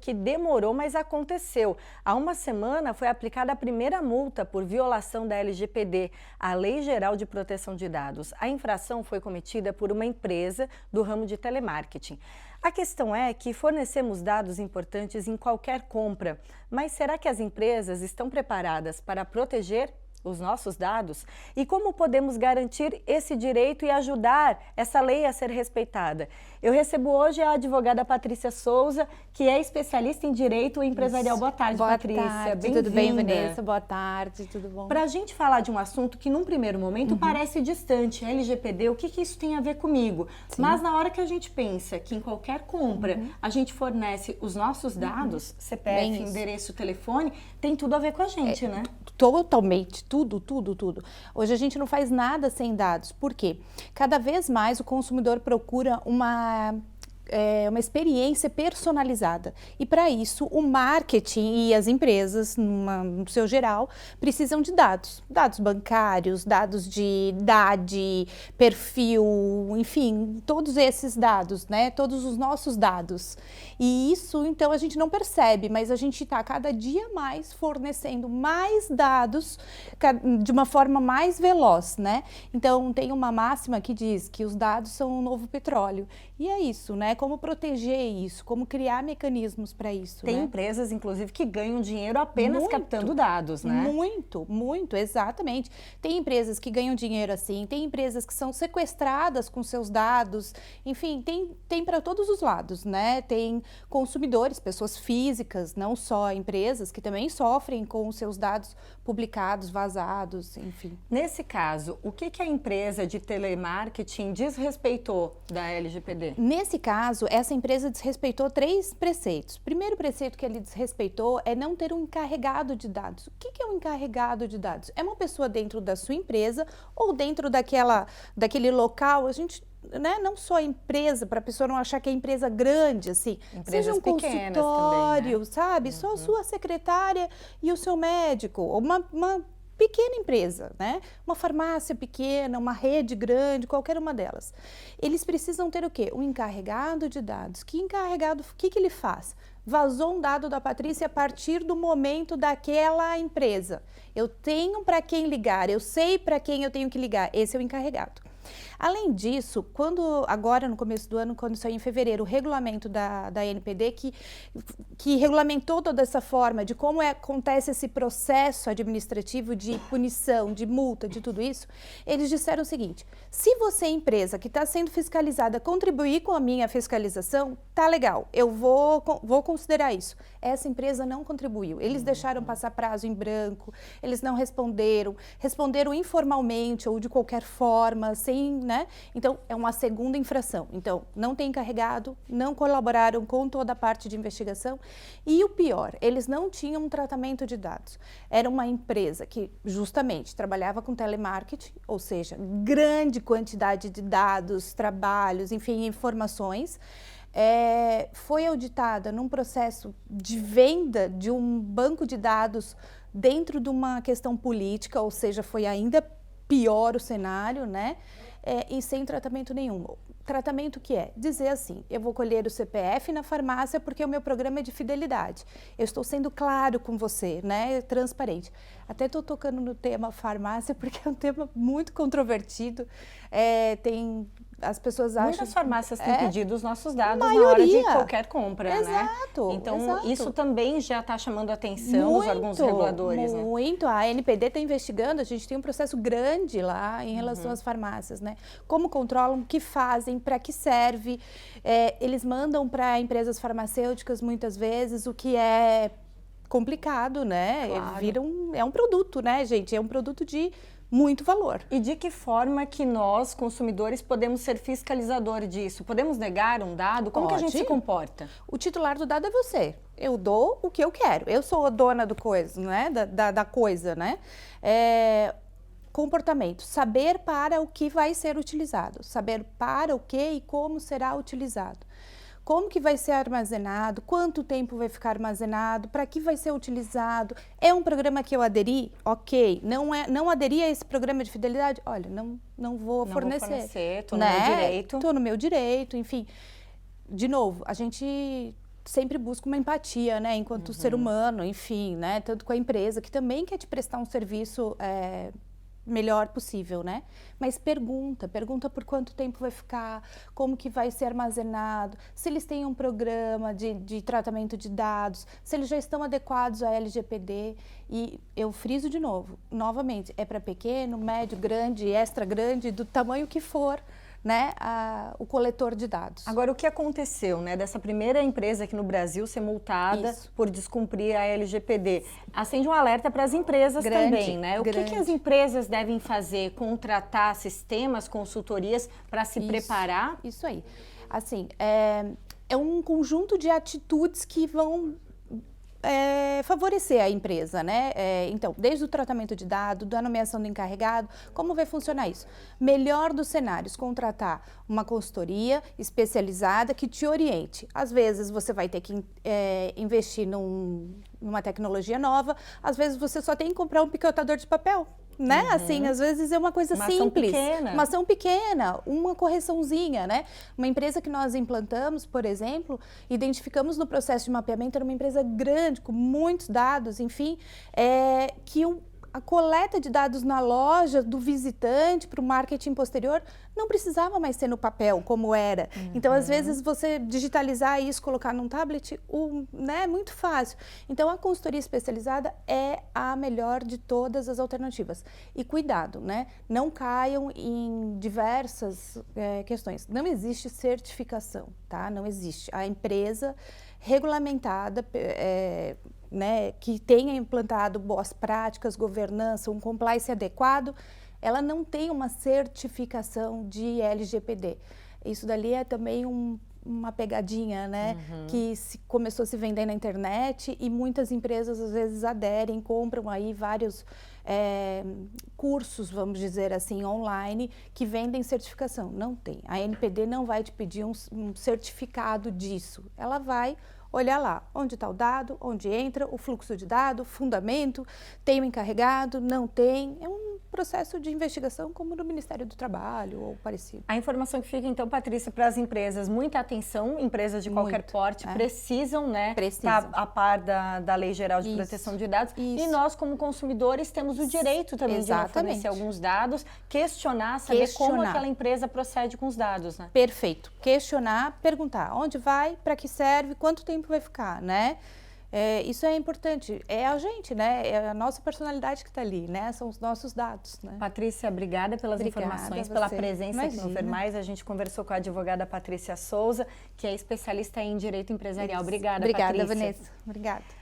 que demorou, mas aconteceu. Há uma semana foi aplicada a primeira multa por violação da LGPD, a Lei Geral de Proteção de Dados. A infração foi cometida por uma empresa do ramo de telemarketing. A questão é que fornecemos dados importantes em qualquer compra, mas será que as empresas estão preparadas para proteger os nossos dados? E como podemos garantir esse direito e ajudar essa lei a ser respeitada? Eu recebo hoje a advogada Patrícia Souza, que é especialista em direito empresarial. Boa tarde, Patrícia. Boa tarde, bem-vinda. Tudo bem, Vanessa? Boa tarde, tudo bom? Para a gente falar de um assunto que num primeiro momento parece distante, LGPD, o que isso tem a ver comigo? Sim. Mas na hora que a gente pensa que em qualquer compra a gente fornece os nossos dados, CPF, endereço, telefone, tem tudo a ver com a gente, né? Totalmente, tudo. Hoje a gente não faz nada sem dados. Por quê? Cada vez mais o consumidor procura uma experiência personalizada. E para isso, o marketing e as empresas, no seu geral, precisam de dados. Dados bancários, dados de idade, perfil, enfim, todos esses dados, né? Todos os nossos dados. E isso, então, a gente não percebe, mas a gente está cada dia mais fornecendo mais dados de uma forma mais veloz, né? Então, tem uma máxima que diz que os dados são o novo petróleo. E é isso, né? Como proteger isso, como criar mecanismos para isso. Tem empresas, inclusive, que ganham dinheiro apenas captando dados, né? Muito, exatamente. Tem empresas que ganham dinheiro assim, tem empresas que são sequestradas com seus dados, enfim, tem para todos os lados, né? Tem consumidores, pessoas físicas, não só empresas, que também sofrem com os seus dados publicados, vazados, enfim. Nesse caso, o que a empresa de telemarketing desrespeitou da LGPD? Nesse caso, essa empresa desrespeitou 3 preceitos. O primeiro preceito que ele desrespeitou é não ter um encarregado de dados. O que é um encarregado de dados? É uma pessoa dentro da sua empresa ou dentro daquele local. A gente, né, não só a empresa, para a pessoa não achar que é empresa grande, assim. Empresas seja um consultório, também, né? sabe? Só a sua secretária e o seu médico, ou uma pequena empresa, né? Uma farmácia pequena, uma rede grande, qualquer uma delas. Eles precisam ter o quê? Um encarregado de dados. Que encarregado, o que ele faz? Vazou um dado da Patrícia a partir do momento daquela empresa. Eu tenho para quem ligar, eu sei para quem eu tenho que ligar. Esse é o encarregado. Além disso, agora no começo do ano, quando saiu em fevereiro o regulamento da ANPD, que regulamentou toda essa forma de como acontece esse processo administrativo de punição, de multa, de tudo isso, eles disseram o seguinte: se você, empresa que está sendo fiscalizada, contribuir com a minha fiscalização, tá legal, eu vou considerar isso. Essa empresa não contribuiu, eles deixaram passar prazo em branco, eles não responderam informalmente ou de qualquer forma, sem, né? Então, é uma segunda infração. Então, não tem encarregado, não colaboraram com toda a parte de investigação e o pior, eles não tinham um tratamento de dados. Era uma empresa que justamente trabalhava com telemarketing, ou seja, grande quantidade de dados, trabalhos, enfim, informações. Foi auditada num processo de venda de um banco de dados dentro de uma questão política, ou seja, foi ainda pior o cenário, né? E sem tratamento nenhum. Tratamento que é dizer assim: eu vou colher o CPF na farmácia porque o meu programa é de fidelidade. Eu estou sendo claro com você, né? Transparente. Até estou tocando no tema farmácia porque é um tema muito controvertido. As pessoas acham... Muitas farmácias têm pedido os nossos dados na hora de qualquer compra, né? Exato. Então, isso também já está chamando a atenção dos órgãos reguladores, né? Muito. A ANPD está investigando, a gente tem um processo grande lá em relação às farmácias, né? Como controlam, o que fazem, para que serve. Eles mandam para empresas farmacêuticas, muitas vezes, o que é complicado, né? Claro. É um produto, né, gente? É um produto de muito valor. E de que forma que nós, consumidores, podemos ser fiscalizadores disso? Podemos negar um dado? Como que a gente se comporta? O titular do dado é você. Eu dou o que eu quero. Eu sou a dona do coisa, né? Da coisa, né? Comportamento. Saber para o que vai ser utilizado. Saber para o que e como será utilizado. Como que vai ser armazenado, quanto tempo vai ficar armazenado, para que vai ser utilizado. É um programa que eu aderi? Ok. Não aderi a esse programa de fidelidade? Olha, não vou fornecer. Estou no meu direito. Estou no meu direito, enfim. De novo, a gente sempre busca uma empatia, né, enquanto ser humano, enfim, né, tanto com a empresa que também quer te prestar um serviço melhor possível, né? Mas pergunta por quanto tempo vai ficar, como que vai ser armazenado, se eles têm um programa de tratamento de dados, se eles já estão adequados à LGPD. E eu friso de novo, novamente, é para pequeno, médio, grande, extra grande, do tamanho que for, né, o coletor de dados. Agora, o que aconteceu, né, dessa primeira empresa aqui no Brasil ser multada por descumprir a LGPD? Acende um alerta para as empresas também, né? O que as empresas devem fazer? Contratar sistemas, consultorias para se preparar? Isso aí. Assim, é um conjunto de atitudes que vão favorecer a empresa, né? Então, desde o tratamento de dados, da nomeação do encarregado, como vai funcionar isso? Melhor dos cenários, contratar uma consultoria especializada que te oriente. Às vezes você vai ter que investir numa tecnologia nova, às vezes você só tem que comprar um picotador de papel. Né? Assim, às vezes é uma coisa simples, uma ação pequena, uma correçãozinha, né? Uma empresa que nós implantamos, por exemplo, identificamos no processo de mapeamento, era uma empresa grande, com muitos dados, enfim, que a coleta de dados na loja do visitante para o marketing posterior não precisava mais ser no papel, como era. Então, às vezes, você digitalizar isso, colocar num tablet, né, é muito fácil. Então, a consultoria especializada é a melhor de todas as alternativas. E cuidado, né? Não caiam em diversas questões. Não existe certificação, tá? Não existe. A empresa regulamentada, né, que tenha implantado boas práticas, governança, um compliance adequado, ela não tem uma certificação de LGPD. Isso dali é também uma pegadinha, né, que começou a se vender na internet e muitas empresas às vezes aderem, compram aí vários cursos, vamos dizer assim, online, que vendem certificação. Não tem. A ANPD não vai te pedir um certificado disso. Ela vai olhar lá, onde está o dado, onde entra, o fluxo de dado, fundamento, tem o encarregado, não tem. É um processo de investigação como no Ministério do Trabalho ou parecido. A informação que fica, então, Patrícia, para as empresas, muita atenção, empresas de qualquer porte precisam, né, estar a par da Lei Geral de Proteção de Dados. E nós, como consumidores, temos o direito também de não fornecer alguns dados, questionar, saber como aquela empresa procede com os dados, né? Perfeito. Questionar, perguntar onde vai, para que serve, quanto tempo vai ficar, né? Isso é importante. É a gente, né? É a nossa personalidade que está ali, né? São os nossos dados, né? Patrícia, obrigada pelas informações, pela presença aqui no Ver Mais. A gente conversou com a advogada Patrícia Souza, que é especialista em direito empresarial. Obrigada, Patrícia. Obrigada, Vanessa. Obrigada.